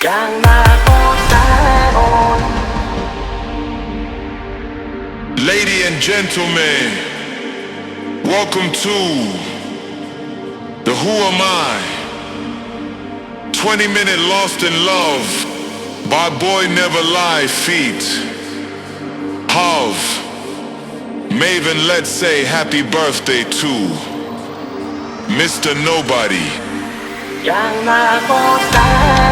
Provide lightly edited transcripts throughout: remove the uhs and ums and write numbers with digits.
យ៉ាងណាក៏តែអូន Lady and gentlemen, welcome to the Who Am I 20-minute Lost in Love by Boy Never Lie feat. Hav, Maven, let's say happy birthday to Mr. Nobody. យ៉ាងណាក៏តែ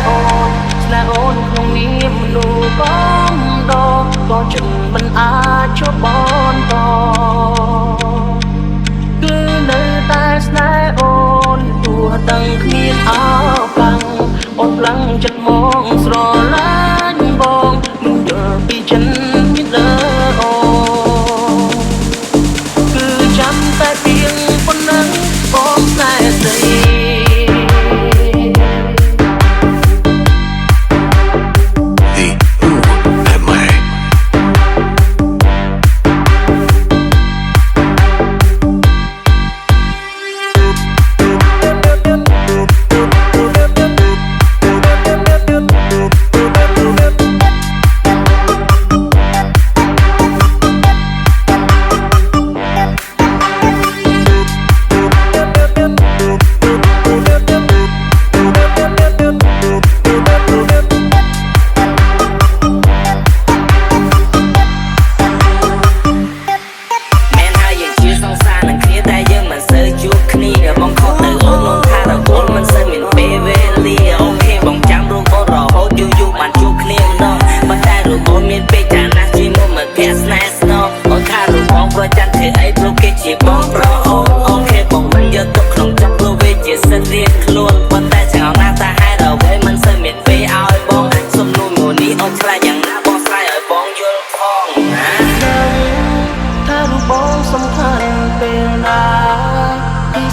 អូនស្នេហ៍អូនក្នុងនាមមនុស្សបំដងក៏ចិត្តមិនអាចជួបបនតគឺនៅតែស្នេហ៍អូនទោះដឹងគ្មានអោបាំងអូនខ្លាំងចិត្តមកស្រឡាញ់បងនឹងយល់ពីចិនមានលើអូនគឺចាំតែពីងប៉ុណ្ណឹងបងស្នេហ៍ស្រី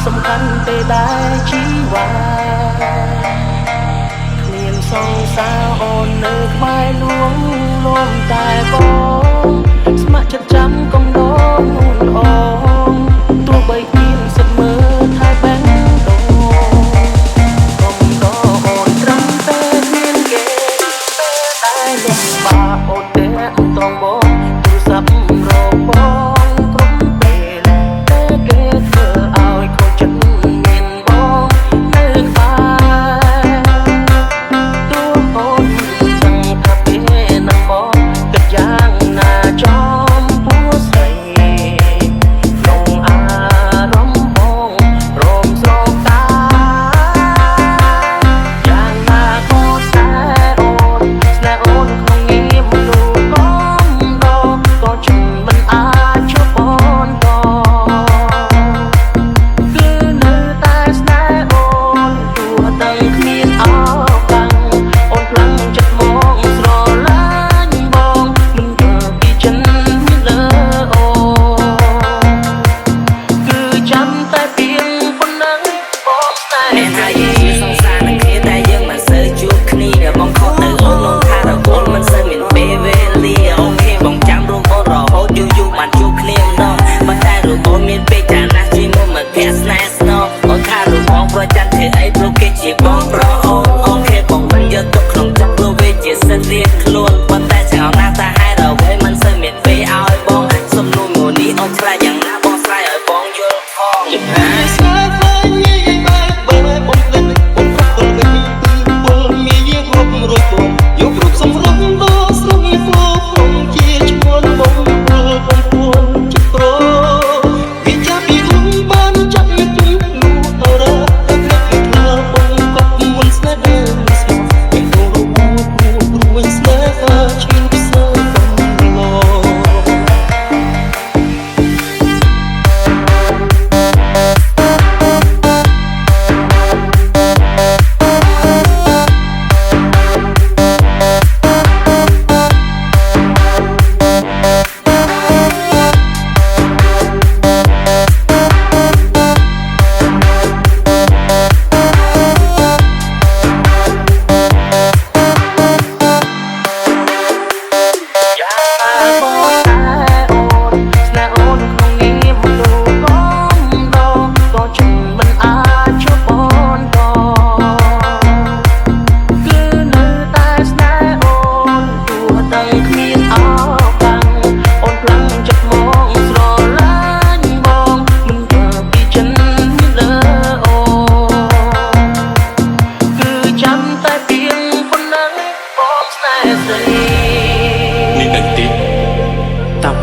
សំខាន់ទេដែរជីវ៉ាគ្មានសង្សារអូននៅក្បែរលួងលំតែបងស្ម័គ្រចិត្តចាំកំដរអូនអូនទោះបីគ្មានសិតមើលថែបែងដូងកំដរអូនត្រឹមតែគ្មានគេតែលំបាកអូនទេត្រង់បងទូរស័ព្ទរកបងក្រុមពេលតែគេធ្វើឲ្យខូចចិត្តមានបងនៅក្បែរទោះអូនសឹងថាពេលនឹងបងគិតយ៉ាងណាចំពោះស្រីក្នុងអារម្មណ៍បងរំស្រោបតាយ៉ាងណាក៏តែអូនស្នេហ៍អូនក្នុងងារមនុស្សកំដ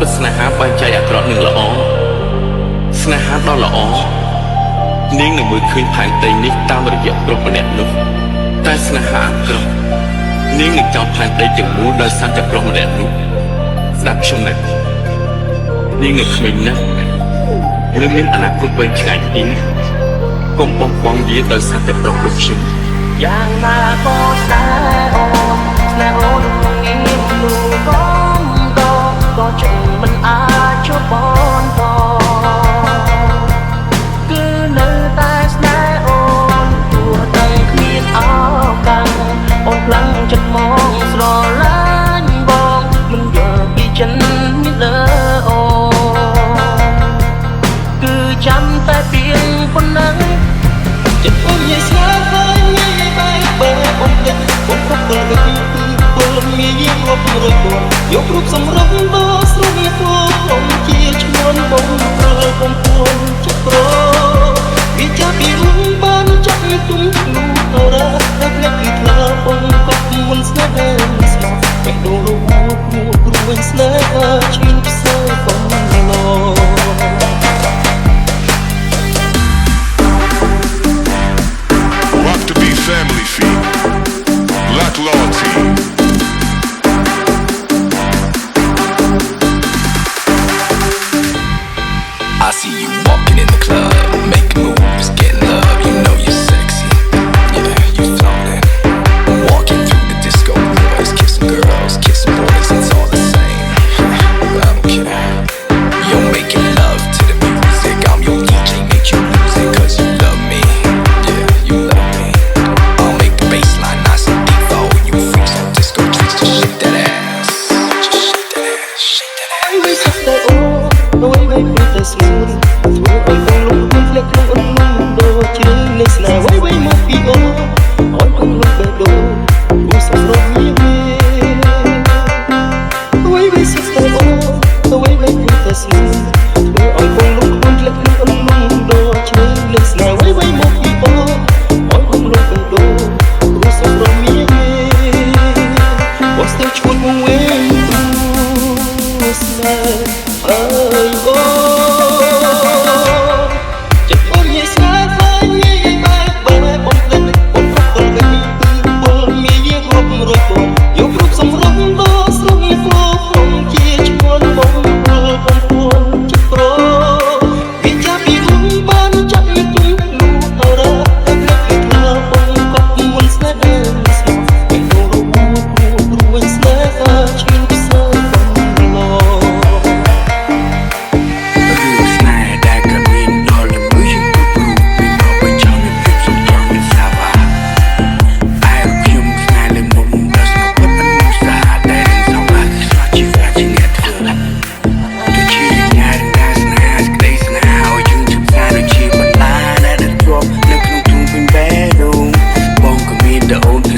ពិតស្នេហាបែងចែកអាក្រក់និងល្អស្នេហាដ៏ល្អនាងនឹងមើលឃើញផែនដីនេះតាមរយៈប្រុសម្នាក់នោះតែស្នេហាអាក្រក់នាងនឹងចោលផែនដីទាំងមូលដោយសារតែប្រុសម្នាក់នោះស្ដាប់ខ្ញុំណាស់នាងនៅក្មេងណាស់នឹងមានអនាគតវែងឆ្ងាយទីនេះកុំបំបងវាដោយសារតែប្រុសដូចខ្ញុំយ៉ាងណាក៏ស្នេហ៍អូនស្នេហ៍អូនងាយលូកំដងក៏ជិតមិនអាចជួបបនតគឺនៅតែស្នេហ៍អូនទោះតែគ្មានឱកាសអូនខ្លាំងចិត្តមកស្រឡាញ់បងមិនយល់ពីចិនមានលើអូនគឺចាំតែពីប៉ុណ្ណឹងចិត្តអូនយាយស្នេហ៍ហើយងាយបែកបើអូនចិត្តអូនគ្រប់ពេលដូចពលមានរាប់រយពាន់យករូបសម្រុំដ៏ស្រស់នេះពួកខ្ញុំជាឈ្មោះបងព្រើកំពុងចិត្តប្រវាចាពីរុំបានចាក់ទុំនោះទៅរ៉ាតែភ្លេចពីថ្លើបងកប់មុនស្នេហ៍ស្មោះតែដូររូបគ្រួយស្នេហ៍ឈិនផ្សេងបងឡោFamily Feet, Black Law Team. I see you walking in the club, making moves, getting love. You know you're sexy, yeah, you floating. Walking through the disco, boys kissing girls, kissing boys, it's all the same. I don't care. You're making love to the music. I'm your DJ, make you lose it 'cause you love me, yeah, you love me. Baseline nice and deep for all you freaks on disco trees. Just shake that ass, just shake that ass, shake that ass. Always have that oh, way with the smooth. Through all the look, with the clue, no chilliness now. Way more people, all the look the door. Who's so from me? Always have that oh, way with the smooth. Through all the look, with the clue, no chilliness now. Way more people, all the look the door. What's the truth when you say I go? Just for me, sad for me, my boy, on the couple of people, me, you rock, you group some rock, those looking for from Kitch, one more, to pro. We can't be room, but just me to look out. I love on couple ones that dance. បងក៏មានតែអូនគឺ